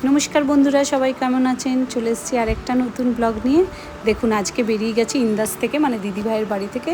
নমস্কার বন্ধুরা, সবাই কেমন আছেন? চলে এসেছি আরেকটা নতুন ব্লগ নিয়ে। দেখুন, আজকে বেরিয়ে গেছি ইন্দাস থেকে, মানে দিদিভাইয়ের বাড়ি থেকে।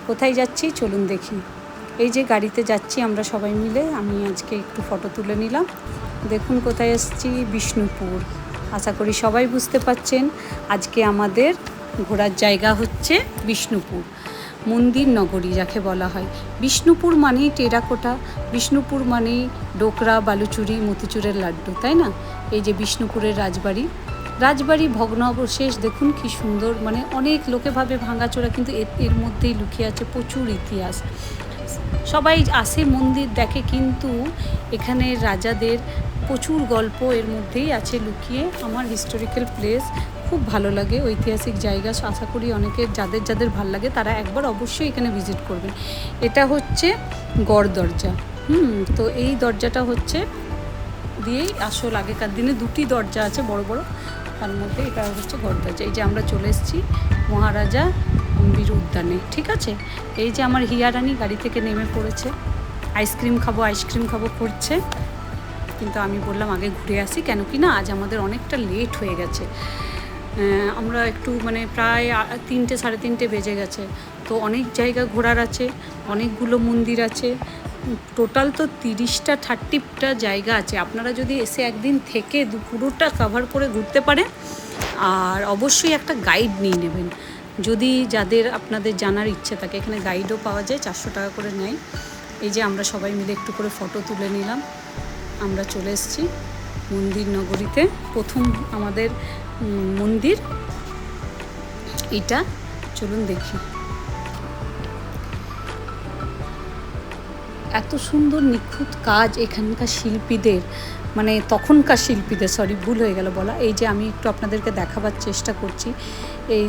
কোথায় যাচ্ছি চলুন দেখি। এই যে গাড়িতে যাচ্ছি আমরা সবাই মিলে। আমি আজকে একটু ফটো তুলে নিলাম। দেখুন কোথায় এসেছি, বিষ্ণুপুর। আশা করি সবাই বুঝতে পারছেন আজকে আমাদের ঘোরার জায়গা হচ্ছে বিষ্ণুপুর, মন্দির নগরী যাকে বলা হয়। বিষ্ণুপুর মানেই টেরাকোটা, বিষ্ণুপুর মানেই ডোকরা, বালুচুরি, মতিচুরের লাড্ডু, তাই না? এই যে বিষ্ণুপুরের রাজবাড়ি ভগ্নাবশেষ দেখুন কি সুন্দর, মানে অনেক লোকে ভাবে ভাঙাচোরা, কিন্তু এর মধ্যেই লুকিয়ে আছে প্রচুর ইতিহাস। সবাই আসে মন্দির দেখে, কিন্তু এখানে রাজাদের প্রচুর গল্প এর মধ্যেই আছে লুকিয়ে। আমার হিস্টোরিক্যাল প্লেস খুব ভালো লাগে, ঐতিহাসিক জায়গা। আশা করি অনেকের যাদের ভালো লাগে তারা একবার অবশ্যই এখানে ভিজিট করবেন। এটা হচ্ছে গড় দরজা। তো এই দরজাটা হচ্ছে দিয়েই আসল, আগেকার দিনে দুটি দরজা আছে বড় বড়, তার মধ্যে এটা হচ্ছে গড় দরজা। এই যে আমরা চলে এসেছি মহারাজা বীর উদ্যানে, ঠিক আছে? এই যে আমার হিয়া রানী গাড়ি থেকে নেমে পড়েছে, আইসক্রিম খাবো করছে, কিন্তু আমি বললাম আগে ঘুরে আসি, কেন কি না আজ আমাদের অনেকটা লেট হয়ে গেছে। আমরা একটু মানে প্রায় 3টে সাড়ে 3টে বেজে গেছে। তো অনেক জায়গা ঘোরার আছে, অনেকগুলো মন্দির আছে, টোটাল তো 30টা জায়গা আছে। আপনারা যদি এসে একদিন থেকে পুরোটা কভার করে ঘুরতে পারেন, আর অবশ্যই একটা গাইড নিয়ে নেবেন যদি যাদের আপনাদের জানার ইচ্ছে থাকে। এখানে গাইডও পাওয়া যায়, 400 টাকা করে নেয়। এই যে আমরা সবাই মিলে একটু করে ফটো তুলে নিলাম। আমরা চলে এসেছি মন্দির নগরীতে, প্রথম আমাদের মন্দির এটা। চলুন দেখি। এত সুন্দর নিখুঁত কাজ এখানকার শিল্পীদের, মানে তখনকার শিল্পীদের, ভুল হয়ে গেল বলা। এই যে আমি একটু আপনাদেরকে দেখাবার চেষ্টা করছি। এই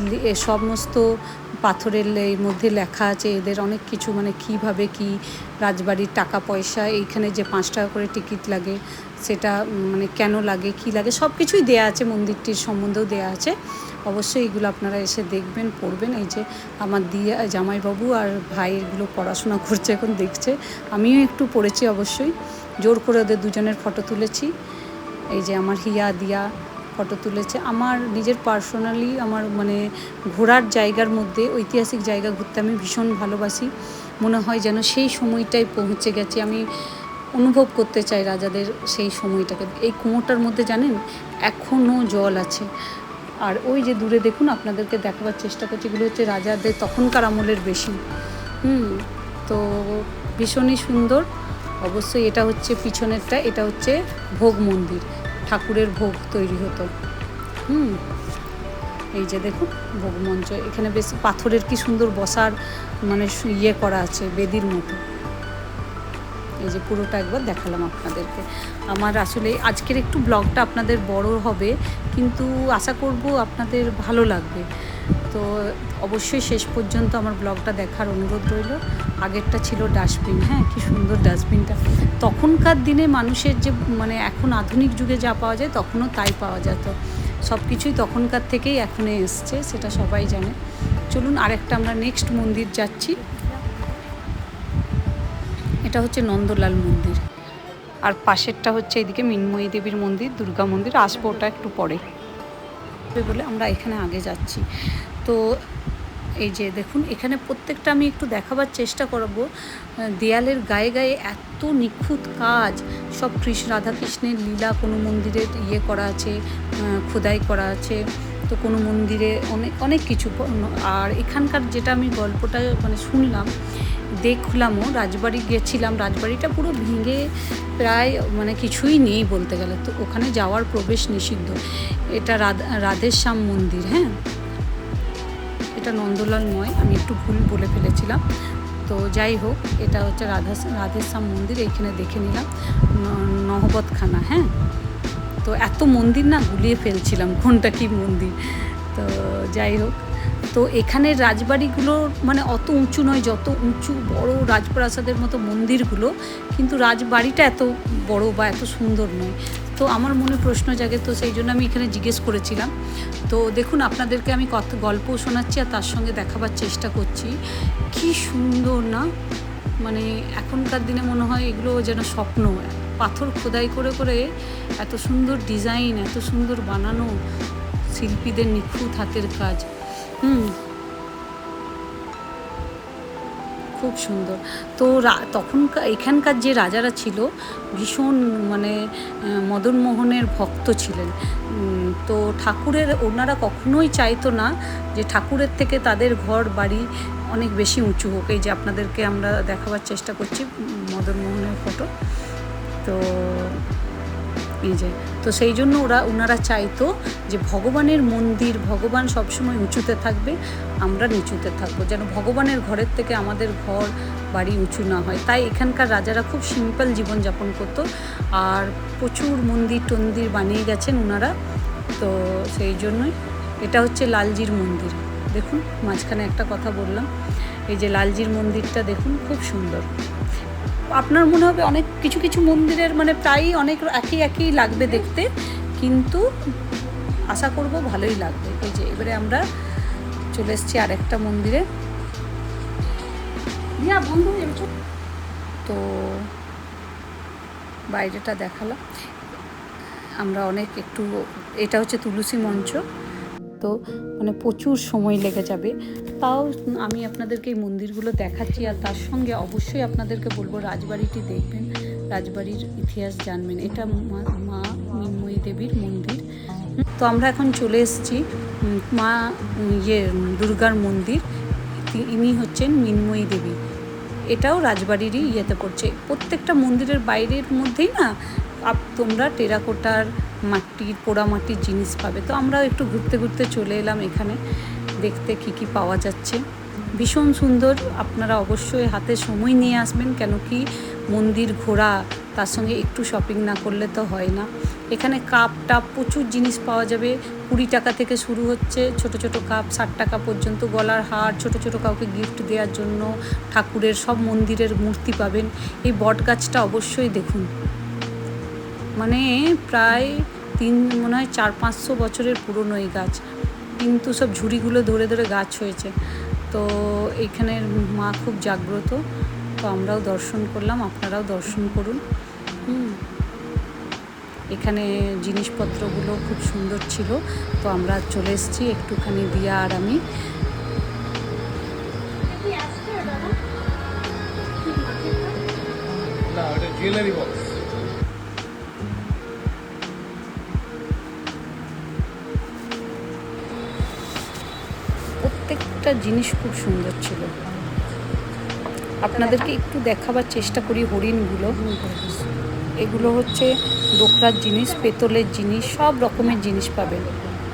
সমস্ত পাথরের এর মধ্যে লেখা আছে এদের অনেক কিছু, মানে কীভাবে কি রাজবাড়ির টাকা পয়সা, এইখানে যে 5 টাকা করে টিকিট লাগে সেটা মানে কেন লাগে, কি লাগে, সব কিছুই দেয়া আছে। মন্দিরটির সম্বন্ধেও দেয়া আছে। অবশ্যই এগুলো আপনারা এসে দেখবেন, পড়বেন। এই যে আমার জামাইবাবু আর ভাই এগুলো পড়াশোনা করছে, এখন দেখছে। আমিও একটু পড়েছি অবশ্যই, জোর করে ওদের দুজনের ফটো তুলেছি। এই যে আমার হিয়া দিয়া ফটো তুলেছে। আমার নিজের পার্সোনালি আমার মানে ঘোরার জায়গার মধ্যে ঐতিহাসিক জায়গা ঘুরতে আমি ভীষণ ভালোবাসি। মনে হয় যেন সেই সময়টায় পৌঁছে গেছি, আমি অনুভব করতে চাই রাজাদের সেই সময়টাকে। এই কুয়োটার মধ্যে জানেন এখনও জল আছে। আর ওই যে দূরে দেখুন, আপনাদেরকে দেখাবার চেষ্টা করছি, এগুলো হচ্ছে রাজাদের তখনকার আমলের বেশি। তো ভীষণই সুন্দর। অবশ্যই এটা হচ্ছে পিছনেরটা, এটা হচ্ছে ভোগ মন্দির, ঠাকুরের ভোগ তৈরি হতো। এই যে দেখুন ভোগ মঞ্চ, এখানে বেশ পাথরের কি সুন্দর বসার মানে ইয়ে করা আছে, বেদির মতো। এই যে পুরোটা একবার দেখালাম আপনাদেরকে। আমার আসলে আজকের একটু ব্লগটা আপনাদের বড় হবে, কিন্তু আশা করব আপনাদের ভালো লাগবে। তো অবশ্যই শেষ পর্যন্ত আমার ব্লগটা দেখার অনুরোধ রইল। আগেরটা ছিল ডাস্টবিন, হ্যাঁ কি সুন্দর ডাস্টবিনটা। তখনকার দিনে মানুষের যে মানে এখন আধুনিক যুগে যা পাওয়া যায় তখনও তাই পাওয়া যেত। সব কিছুই তখনকার থেকেই এখনে এসছে, সেটা সবাই জানে। চলুন আরেকটা আমরা নেক্সট মন্দির যাচ্ছি। এটা হচ্ছে নন্দলাল মন্দির, আর পাশেরটা হচ্ছে এদিকে মৃন্ময়ী দেবীর মন্দির, দুর্গা মন্দির। আসবো ওটা একটু পরে বলে আমরা এখানে আগে যাচ্ছি। তো এই যে দেখুন, এখানে প্রত্যেকটা আমি একটু দেখাবার চেষ্টা করব। দেয়ালের গায়ে গায়ে এত নিখুঁত কাজ, সব রাধাকৃষ্ণের লীলা কোনো মন্দিরে ইয়ে করা আছে, খোদাই করা আছে। তো কোনো মন্দিরে অনেক কিছু। আর এখানকার যেটা আমি গল্পটা মানে শুনলাম, দেখলামও, রাজবাড়ি গেছিলাম, রাজবাড়িটা পুরো ভেঙে প্রায় মানে কিছুই নেই বলতে গেলে। তো ওখানে যাওয়ার প্রবেশ নিষিদ্ধ। এটা রাধেশ্যাম মন্দির, হ্যাঁ এটা নন্দলাল নয়, আমি একটু ভুল বলে ফেলেছিলাম। তো যাই হোক, এটা হচ্ছে রাধেশ্যাম মন্দির। এইখানে দেখে নিলাম নহবতখানা, হ্যাঁ। তো এত মন্দির না গুলিয়ে ফেলছিলাম কোনটা কি মন্দির। তো যাই হোক, তো এখানের রাজবাড়িগুলো মানে অত উঁচু নয়, যত উঁচু বড় রাজপ্রাসাদের মতো মন্দিরগুলো, কিন্তু রাজবাড়িটা এত বড় বা এত সুন্দর নয়। তো আমার মনে প্রশ্ন জাগে, তো সেই জন্য আমি এখানে জিজ্ঞেস করেছিলাম। তো দেখুন, আপনাদেরকে আমি কত গল্পও শোনাচ্ছি আর তার সঙ্গে দেখাবার চেষ্টা করছি। কি সুন্দর না, মানে এখনকার দিনে মনে হয় এগুলো যেন স্বপ্ন। পাথর খোদাই করে করে এত সুন্দর ডিজাইন, এত সুন্দর বানানো, শিল্পীদের নিখুঁত হাতের কাজ। খুব সুন্দর। তো তখন এখানকার যে রাজারা ছিল ভীষণ মানে মদনমোহনের ভক্ত ছিলেন। তো ঠাকুরের ওনারা কখনোই চাইতো না যে ঠাকুরের থেকে তাদের ঘর বাড়ি অনেক বেশি উঁচু হোক। এই যে আপনাদেরকে আমরা দেখাবার চেষ্টা করছি মদনমোহনের ফটো। তো এই যে, তো সেই জন্য ওনারা চাইতো যে ভগবানের মন্দির, ভগবান সবসময় উঁচুতে থাকবে, আমরা নিচুতে থাকবো, যেন ভগবানের ঘরের থেকে আমাদের ঘর বাড়ি উঁচু না হয়। তাই এখানকার রাজারা খুব সিম্পল জীবনযাপন করতো, আর প্রচুর মন্দির টন্দির বানিয়ে গেছেন ওনারা। তো সেই জন্যই এটা হচ্ছে লালজির মন্দির। দেখুন মাঝখানে একটা কথা বললাম, এই যে লালজির মন্দিরটা দেখুন, খুব সুন্দর। আপনার মনে হবে অনেক কিছু কিছু মন্দিরের মানে প্রায়ই অনেক একই লাগবে দেখতে, কিন্তু আশা করব ভালোই লাগবে। এই যে এবারে আমরা চলে এসেছি আরেকটা মন্দিরে। তো বাইরেটা দেখালাম আমরা অনেক একটু। এটা হচ্ছে তুলসী মঞ্চ। তো মানে প্রচুর সময় লেগে যাবে, তাও আমি আপনাদেরকে এই মন্দিরগুলো দেখাচ্ছি, আর তার সঙ্গে অবশ্যই আপনাদেরকে বলবো রাজবাড়িটি দেখবেন, রাজবাড়ির ইতিহাস জানবেন। এটা মা মৃন্ময়ী দেবীর মন্দির। তো আমরা এখন চলে এসেছি মা দুর্গার মন্দির। ইনি হচ্ছেন মৃন্ময়ী দেবী। এটাও রাজবাড়িরই ইয়েতে পড়ছে। প্রত্যেকটা মন্দিরের বাইরের মধ্যেই না তোমরা টেরাকোটার মাটির, পোড়ামাটির জিনিস পাবে। তো আমরা একটু ঘুরতে ঘুরতে চলে এলাম এখানে দেখতে কি পাওয়া যাচ্ছে। ভীষণ সুন্দর। আপনারা অবশ্যই হাতে সময় নিয়ে আসবেন, কেন কি মন্দির ঘোরা তার সঙ্গে একটু শপিং না করলে তো হয় না। এখানে কাপ টাপ প্রচুর জিনিস পাওয়া যাবে। 20 টাকা থেকে শুরু হচ্ছে ছোট ছোট কাপ, 60 টাকা পর্যন্ত। গলার হার, ছোট ছোট কাউকে গিফট দেওয়ার জন্য, ঠাকুরের সব মন্দিরের মূর্তি পাবেন। এই বট গাছটা অবশ্যই দেখুন, মানে প্রায় মনে হয় 400-500 বছরের পুরনো এই গাছ, কিন্তু সব ঝুড়িগুলো ধরে ধরে গাছ হয়েছে। তো এইখানের মা খুব জাগ্রত। তো আমরাও দর্শন করলাম, আপনারাও দর্শন করুন। এখানে জিনিসপত্রগুলো খুব সুন্দর ছিল। তো আমরা চলে এসেছি একটুখানি দিয়া আর আমি। Jewellery box. প্রত্যেকটা জিনিস খুব সুন্দর ছিল। আপনাদেরকে একটু দেখাবার চেষ্টা করি হরিণগুলো। এগুলো হচ্ছে ডোকরার জিনিস, পেতলের জিনিস, সব রকমের জিনিস পাবেন।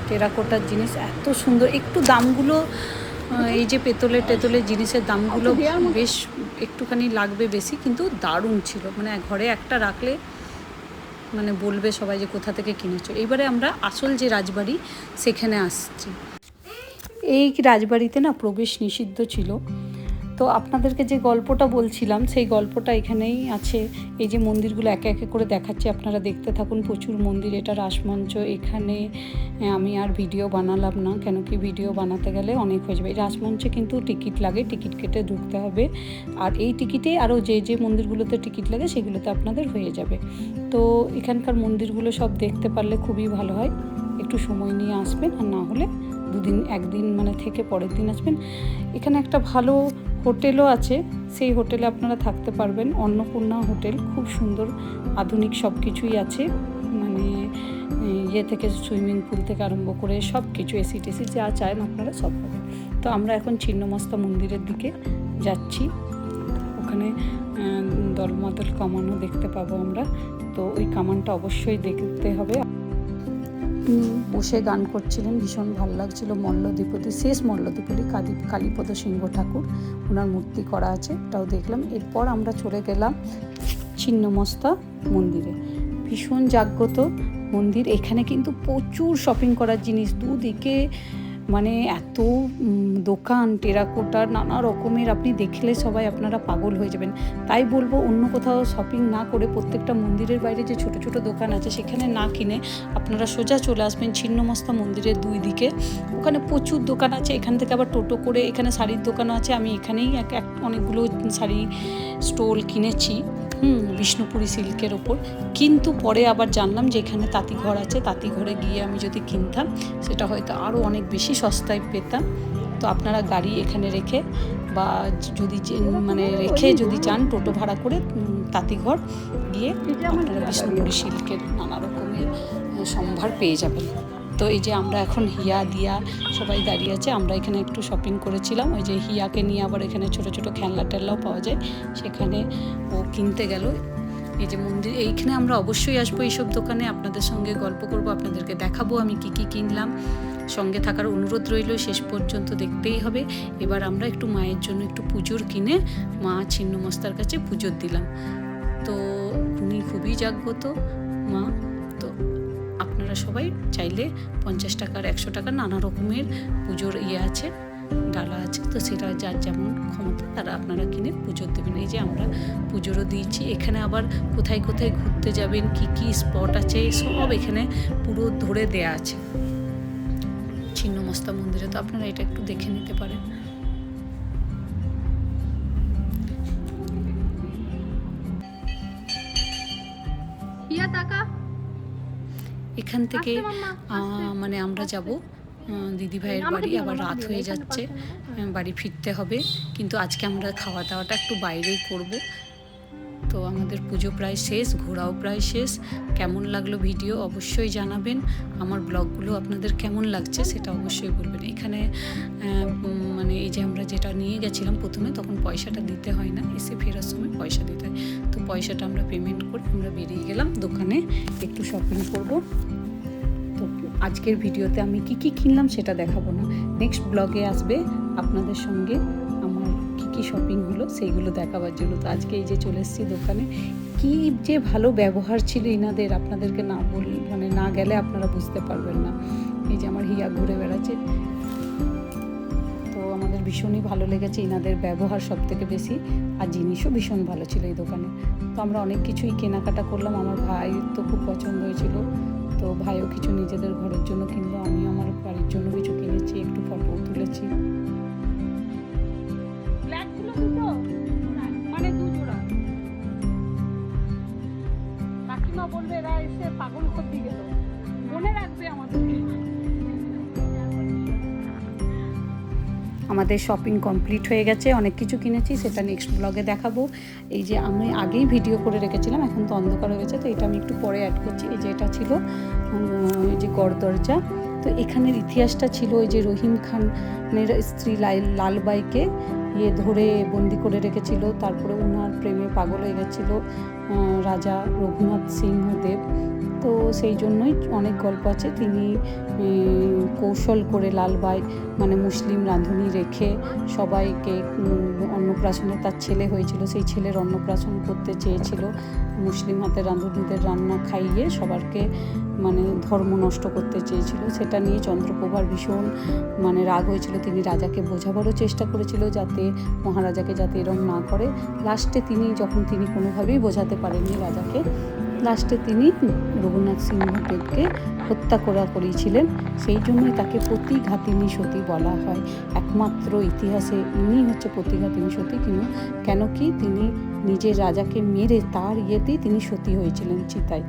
টেরাকোটার জিনিস এত সুন্দর। একটু দামগুলো, এই যে পেতলের জিনিসের দামগুলো বেশ একটুখানি লাগবে বেশি, কিন্তু দারুণ ছিল। মানে ঘরে একটা রাখলে মানে বলবে সবাই যে কোথা থেকে কিনেছো। এবারে আমরা আসল যে রাজবাড়ি সেখানে আসছি। এই রাজবাড়িতে না প্রবেশ নিষিদ্ধ ছিল। তো আপনাদেরকে যে গল্পটা বলছিলাম সেই গল্পটা এখানেই আছে। এই যে মন্দিরগুলো একে একে করে দেখাচ্ছি, আপনারা দেখতে থাকুন। প্রচুর মন্দির। এটা রাসমঞ্চ। এখানে আমি আর ভিডিও বানালাম না, কেন কি ভিডিও বানাতে গেলে অনেক হয়ে যাবে। এই রাসমঞ্চে কিন্তু টিকিট লাগে, টিকিট কেটে ঢুকতে হবে। আর এই টিকিটে আরও যে যে টিকিট লাগে সেগুলোতে আপনাদের হয়ে যাবে। তো এখানকার মন্দিরগুলো সব দেখতে পারলে খুবই ভালো হয়। একটু সময় নিয়ে আসবেন, আর না হলে একদিন মানে থেকে পরের দিন আসবেন। এখানে একটা ভালো হোটেলও আছে, সেই হোটেলে আপনারা থাকতে পারবেন। অন্নপূর্ণা হোটেল, খুব সুন্দর, আধুনিক সব কিছুই আছে। মানে থেকে সুইমিং পুল থেকে আরম্ভ করে সব কিছু, এসি টেসি যা চান আপনারা সব পাবেন। তো আমরা এখন ছিন্নমস্তা মন্দিরের দিকে যাচ্ছি। ওখানে দলমাদল কামানও দেখতে পাবো আমরা। তো ওই কামানটা অবশ্যই দেখতে হবে। বসে গান করছিলেন, ভীষণ ভালো লাগছিল। মল্লদ্বীপতি, শেষ মল্লদ্বীপতি কালীপদ সিংহ ঠাকুর, ওনার মূর্তি করা আছে, ওটাও দেখলাম। এরপর আমরা চলে গেলাম ছিন্নমস্তা মন্দিরে। ভীষণ জাগ্রত মন্দির। এখানে কিন্তু প্রচুর শপিং করার জিনিস, দুদিকে মানে এত দোকান, টেরাকোটার নানা রকমের, আপনি দেখলে সবাই আপনারা পাগল হয়ে যাবেন। তাই বলবো অন্য কোথাও শপিং না করে প্রত্যেকটা মন্দিরের বাইরে যে ছোট ছোট দোকান আছে সেখানে না কিনে আপনারা সোজা চলে আসবেন ছিন্নমস্তা মন্দিরের দুই দিকে। ওখানে প্রচুর দোকান আছে। এখান থেকে আবার টোটো করে এখানে শাড়ির দোকানও আছে। আমি এখানেই অনেকগুলো শাড়ি স্টল কিনেছি। বিষ্ণুপুরি সিল্কের ওপর। কিন্তু পরে আবার জানলাম যে এখানে তাঁতিঘর আছে, তাঁতিঘরে গিয়ে আমি যদি কিনতাম সেটা হয়তো আরও অনেক বেশি সস্তায় পেতাম। তো আপনারা গাড়ি এখানে রেখে বা যদি মানে রেখে যদি চান টোটো ভাড়া করে তাঁতিঘর গিয়ে আপনারা বিষ্ণুপুরি সিল্কের নানা রকমের সম্ভার পেয়ে যাবেন। তো এই যে আমরা এখন হিয়া দিয়া সবাই দাঁড়িয়ে আছে, আমরা এখানে একটু শপিং করেছিলাম। ওই যে হিয়াকে নিয়ে আবার এখানে ছোট ছোট খেলনা টেলনাও পাওয়া যায়, সেখানে ও কিনতে গেল। এই যে মন্দির, এইখানে আমরা অবশ্যই আসবো এইসব দোকানে, আপনাদের সঙ্গে গল্প করব, আপনাদেরকে দেখাবো আমি কি কি কিনলাম। সঙ্গে থাকার অনুরোধ রইল, শেষ পর্যন্ত দেখতেই হবে। এবার আমরা একটু মায়ের জন্য একটু পুজোর কিনে মা ছিন্নমস্তার কাছে পুজোর দিলাম। তো উনি খুবই জাগ্রত মা, তো আপনারা সবাই চাইলে 50 টাকার 100 টাকার নানা রকমের পুজোর আছে, ডালা আছে, তো সেটা যার যেমন ক্ষমতা তারা আপনারা কিনে পুজো দেবেন। এই যে আমরা পুজোরও দিয়েছি। এখানে আবার কোথায় কোথায় ঘুরতে যাবেন, কি কি স্পট আছে সব এখানে পুরো ধরে দেয়া আছে ছিন্নমস্তা মন্দিরে, তো আপনারা এটা একটু দেখে নিতে পারেন। এখান থেকে মানে আমরা যাব দিদিভাইয়ের বাড়ি, আবার রাত হয়ে যাচ্ছে, বাড়ি ফিরতে হবে। কিন্তু আজকে আমরা খাওয়া দাওয়াটা একটু বাইরেই করব। তো আমাদের পুজো প্রায় শেষ, ঘোরাও প্রায় শেষ। কেমন লাগলো ভিডিও অবশ্যই জানাবেন, আমার ব্লগগুলো আপনাদের কেমন লাগছে সেটা অবশ্যই বলবেন। এখানে মানে এই যে আমরা যেটা নিয়ে গেছিলাম প্রথমে, তখন পয়সাটা দিতে হয় না, এসে ফেরার সময় পয়সা দিতে হয়। তো পয়সাটা আমরা পেমেন্ট করে আমরা বেরিয়ে গেলাম দোকানে একটু শপিং করব। তো আজকের ভিডিওতে আমি কি কি কিনলাম সেটা দেখাবো না, নেক্সট ব্লগে আসবে আপনাদের সঙ্গে আমার কি কি শপিং হলো সেইগুলো দেখাবার জন্য। তো আজকে এই যে চলে এসেছি দোকানে, কি যে ভালো ব্যবহার ছিল ইনাদের, আপনাদেরকে না মানে না গেলে আপনারা বুঝতে পারবেন না। এই যে আমার হিয়া ঘুরে বেড়াচ্ছে, তো আমাদের ভীষণই ভালো লেগেছে ইনাদের ব্যবহার সব থেকে বেশি, আর জিনিসও ভীষণ ভালো ছিল এই দোকানে। তো আমরা অনেক কিছুই কেনাকাটা করলাম, আমার ভাই তো খুব পছন্দ হয়েছিল, তো ভাইও কিছু নিজেদের ঘরের জন্য কিনলো, আমিও আমার বাড়ির জন্য কিছু কিনেছি, একটু ফটো তুলেছি। মানে 2 জোড়া কাকিমা বলবে এরা এসে পাগল করতে গেল, মনে রাখবে আমাদেরকে। আমাদের শপিং কমপ্লিট হয়ে গেছে, অনেক কিছু কিনেছি, সেটা নেক্সট ব্লগে দেখাবো। এই যে আমি আগেই ভিডিও করে রেখেছিলাম, এখন তো অন্ধকার হয়ে গেছে, তো এটা আমি একটু পরে অ্যাড করছি। এই যে এটা ছিল এই যে গড় দরজা। তো এখানের ইতিহাসটা ছিল ওই যে রহিম খানের স্ত্রী লালবাইকে ধরে বন্দি করে রেখেছিল, তারপরে ওনার প্রেমে পাগল হয়ে গেছিল রাজা রঘুনাথ সিংহদেব। তো সেই জন্যই অনেক গল্প আছে। তিনি কৌশল করে লালবাই মানে মুসলিম রাঁধুনি রেখে সবাইকে অন্নপ্রাশনে, তার ছেলে হয়েছিল, সেই ছেলের অন্নপ্রাশন করতে চেয়েছিল, মুসলিম হাতের রাঁধুনিদের রান্না খাইয়ে সবারকে মানে ধর্ম নষ্ট করতে চেয়েছিল। সেটা নিয়ে চন্দ্রপ্রভার ভীষণ মানে রাগ হয়েছিল, তিনি রাজাকে বোঝাবারও চেষ্টা করেছিল যাতে মহারাজাকে যাতে এরম না করে। লাস্টে যখন তিনি কোনোভাবেই বোঝাতে পারেননি রাজাকে, লাস্টে তিনি রঘুনাথ সিংহদেবকে হত্যা করিয়েছিলেন। সেই জন্যই তাকে প্রতিঘাতিনী সতী বলা হয়। একমাত্র ইতিহাসে ইনি হচ্ছে প্রতিঘাতিনী সতী। কেন কি তিনি নিজের রাজাকে মেরে তার ইয়েতেই তিনি সতী হয়েছিলেন চিতায়।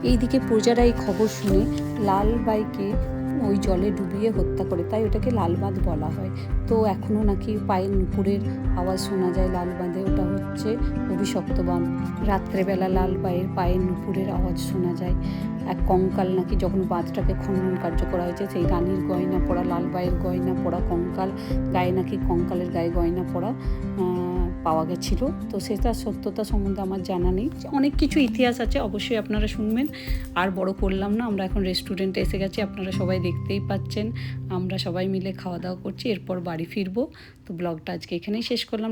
এইদিকে প্রজারা এই খবর শুনে লালবাইকে ওই জলে ডুবিয়ে হত্যা করে, তাই ওটাকে লালবাঁধ বলা হয়। তো এখনও নাকি পায়ের নুপুরের আওয়াজ শোনা যায় লালবাঁধে, ওটা হচ্ছে অভিশপ্ত বাঁধ। রাত্রেবেলা লালবাইয়ের পায়ের নুপুরের আওয়াজ শোনা যায়। এক কঙ্কাল নাকি যখন বাঁধটাকে খনন কার্য করা হয়েছে, সেই রানীর গয়না পরা, লালবাইয়ের গয়না পরা কঙ্কাল, গায়ে নাকি কঙ্কালের গায়ে গয়না পরা পাওয়া গেছিল। তো সেটা সত্যতা সম্বন্ধে আমার জানা নেই, অনেক কিছু ইতিহাস আছে, অবশ্যই আপনারা শুনবেন। আর বড় করলাম না, আমরা এখন রেস্টুরেন্টে এসে গেছি, আপনারা সবাই দেখতেই পাচ্ছেন। আমরা সবাই মিলে খাওয়া দাওয়া করছি, এরপর বাড়ি ফিরবো। তো ব্লগটা আজকে এখানেই শেষ করলাম।